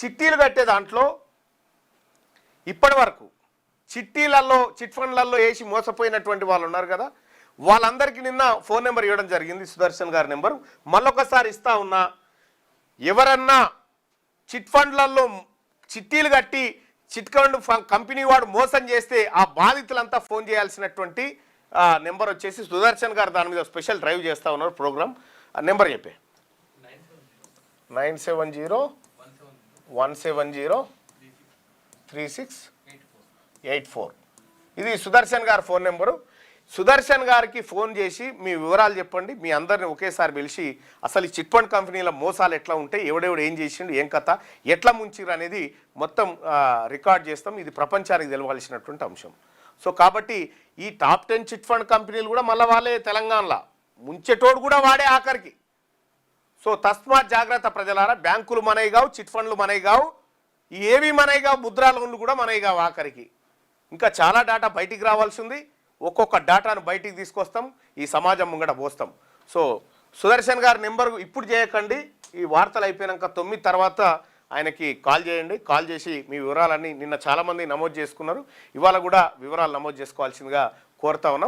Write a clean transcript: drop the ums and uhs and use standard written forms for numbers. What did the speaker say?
చిట్టీలు కట్టే దాంట్లో ఇప్పటి వరకు చిట్టీలలో చిట్ ఫండ్లలో వేసి మోసపోయినటువంటి వాళ్ళు ఉన్నారు కదా, వాళ్ళందరికీ నిన్న ఫోన్ నెంబర్ ఇవ్వడం జరిగింది, సుదర్శన్ గారి నెంబరు. మళ్ళొకసారి ఇస్తా ఉన్నా, ఎవరన్నా చిట్ ఫండ్లలో చిట్టీలు కట్టి చిట్ ఫండ్ కంపెనీ వాడు మోసం చేస్తే ఆ బాధితులంతా ఫోన్ చేయాల్సినటువంటి నెంబర్ వచ్చేసి సుదర్శన్ గారు దాని మీద స్పెషల్ డ్రైవ్ చేస్తూ ఉన్నారు ప్రోగ్రామ్. నెంబర్ చెప్పే 970-170-3684. ఇది సుదర్శన్ గారి ఫోన్ నెంబరు. సుదర్శన్ గారికి ఫోన్ చేసి మీ వివరాలు చెప్పండి, మీ అందరిని ఒకేసారి పిలిచి అసలు ఈ చిట్ ఫండ్ కంపెనీల మోసాలు ఎట్లా ఉంటాయి, ఎవడెవడు ఏం చేసిండు, ఏం కథ, ఎట్లా ముంచిరు అనేది మొత్తం రికార్డ్ చేస్తాం. ఇది ప్రపంచానికి తెలవాల్సినటువంటి అంశం. సో కాబట్టి ఈ టాప్ 10 చిట్ ఫండ్ కంపెనీలు కూడా మళ్ళీ వాళ్ళే తెలంగాణలో ముంచెటోడు కూడా వాడే ఆఖరికి. సో తస్మాత్ జాగ్రత్త ప్రజలారా, బ్యాంకులు మనవి కావు, చిట్ ఫండ్లు మనవి కావు, ఏవి మనవి కావు, ముద్రా లోన్లు కూడా మనవి కావు ఆఖరికి. ఇంకా చాలా డేటా బయటికి రావాల్సి ఉంది. ఒక్కొక్క డేటాను బయటికి తీసుకొస్తాం, ఈ సమాజం ముంగట పోస్తాం. సో సుదర్శన్ గారి నెంబర్ ఇప్పుడు చేయకండి, ఈ వార్తలు అయిపోయాక 9 తర్వాత ఆయనకి కాల్ చేయండి. కాల్ చేసి మీ వివరాలన్నీ నిన్న చాలామంది నమోదు చేసుకున్నారు, ఇవాళ కూడా వివరాలు నమోదు చేసుకోవాల్సిందిగా కోరుతా ఉన్నాం.